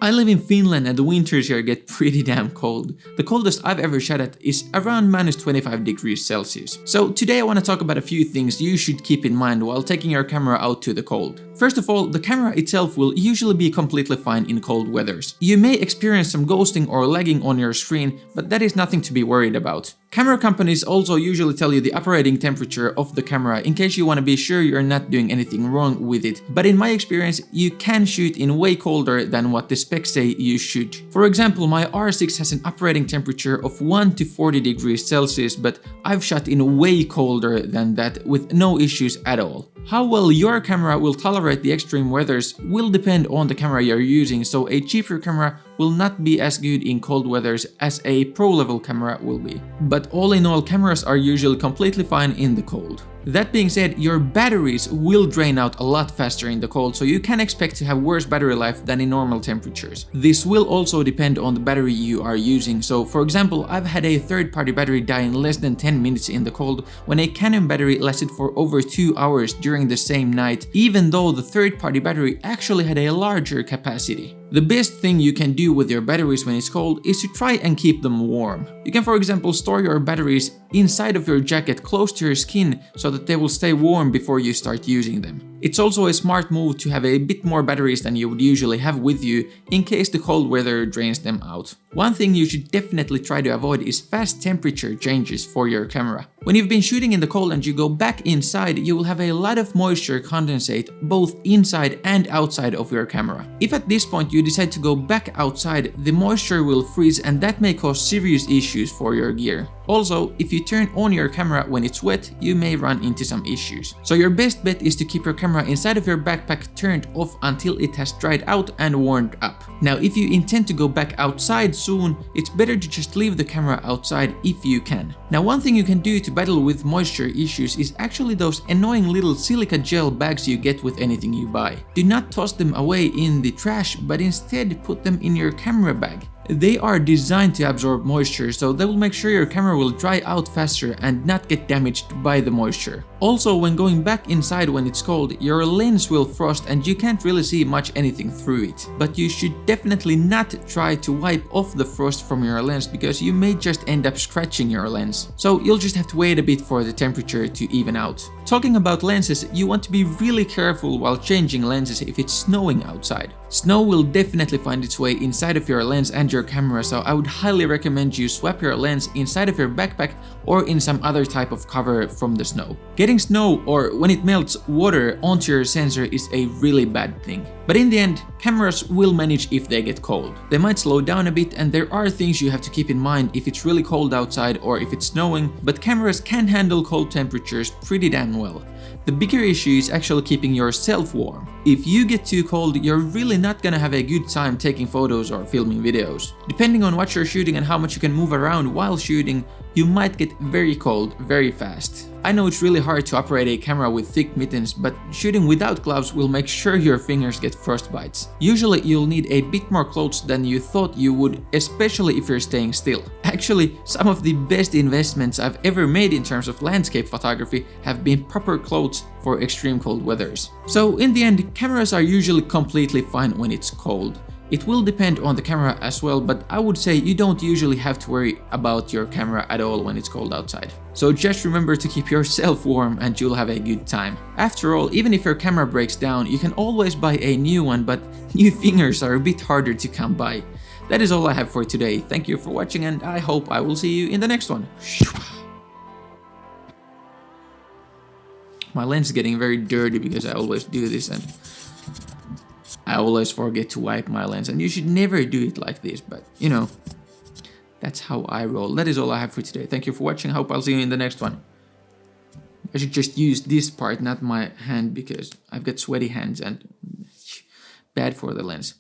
I live in Finland and the winters here get pretty damn cold. The coldest I've ever shot at is around -25 degrees Celsius. So today I want to talk about a few things you should keep in mind while taking your camera out to the cold. First of all, the camera itself will usually be completely fine in cold weathers. You may experience some ghosting or lagging on your screen, but that is nothing to be worried about. Camera companies also usually tell you the operating temperature of the camera in case you want to be sure you're not doing anything wrong with it, but in my experience you can shoot in way colder than what the specs say you should. For example, my R6 has an operating temperature of 1 to 40 degrees Celsius, but I've shot in way colder than that with no issues at all. How well your camera will tolerate the extreme weathers will depend on the camera you're using, so a cheaper camera will not be as good in cold weathers as a pro-level camera will be. But all in all, cameras are usually completely fine in the cold. That being said, your batteries will drain out a lot faster in the cold, so you can expect to have worse battery life than in normal temperatures. This will also depend on the battery you are using, so for example, I've had a third-party battery die in less than 10 minutes in the cold when a Canon battery lasted for over 2 hours during the same night, even though the third-party battery actually had a larger capacity. The best thing you can do with your batteries when it's cold is to try and keep them warm. You can, for example, store your batteries inside of your jacket close to your skin so that they will stay warm before you start using them. It's also a smart move to have a bit more batteries than you would usually have with you in case the cold weather drains them out. One thing you should definitely try to avoid is fast temperature changes for your camera. When you've been shooting in the cold and you go back inside, you will have a lot of moisture condensate both inside and outside of your camera. If at this point you decide to go back outside, the moisture will freeze and that may cause serious issues for your gear. Also, if you turn on your camera when it's wet, you may run into some issues. So your best bet is to keep your camera inside of your backpack turned off until it has dried out and warmed up. Now, if you intend to go back outside soon, it's better to just leave the camera outside if you can. Now, one thing you can do to battle with moisture issues is actually those annoying little silica gel bags you get with anything you buy. Do not toss them away in the trash, but instead put them in your camera bag. They are designed to absorb moisture, so they will make sure your camera will dry out faster and not get damaged by the moisture. Also, when going back inside when it's cold, your lens will frost and you can't really see much anything through it. But you should definitely not try to wipe off the frost from your lens because you may just end up scratching your lens. So you'll just have to wait a bit for the temperature to even out. Talking about lenses, you want to be really careful while changing lenses if it's snowing outside. Snow will definitely find its way inside of your lens and your camera, so I would highly recommend you swap your lens inside of your backpack or in some other type of cover from the snow. Getting snow, or when it melts, water onto your sensor is a really bad thing. But in the end, cameras will manage if they get cold. They might slow down a bit and there are things you have to keep in mind if it's really cold outside or if it's snowing, but cameras can handle cold temperatures pretty damn well. The bigger issue is actually keeping yourself warm. If you get too cold, you're really not gonna have a good time taking photos or filming videos. Depending on what you're shooting and how much you can move around while shooting, you might get very cold very fast. I know it's really hard to operate a camera with thick mittens, but shooting without gloves will make sure your fingers get frostbites. Usually you'll need a bit more clothes than you thought you would, especially if you're staying still. Actually, some of the best investments I've ever made in terms of landscape photography have been proper clothes for extreme cold weathers. So in the end, cameras are usually completely fine when it's cold. It will depend on the camera as well, but I would say you don't usually have to worry about your camera at all when it's cold outside. So just remember to keep yourself warm and you'll have a good time. After all, even if your camera breaks down, you can always buy a new one, but new fingers are a bit harder to come by. That is all I have for today. Thank you for watching and I hope I will see you in the next one. My lens is getting very dirty because I always do this and I always forget to wipe my lens, and you should never do it like this, but you know, that's how I roll. That is all I have for today. Thank you for watching. I hope I'll see you in the next one. I should just use this part, not my hand, because I've got sweaty hands and bad for the lens.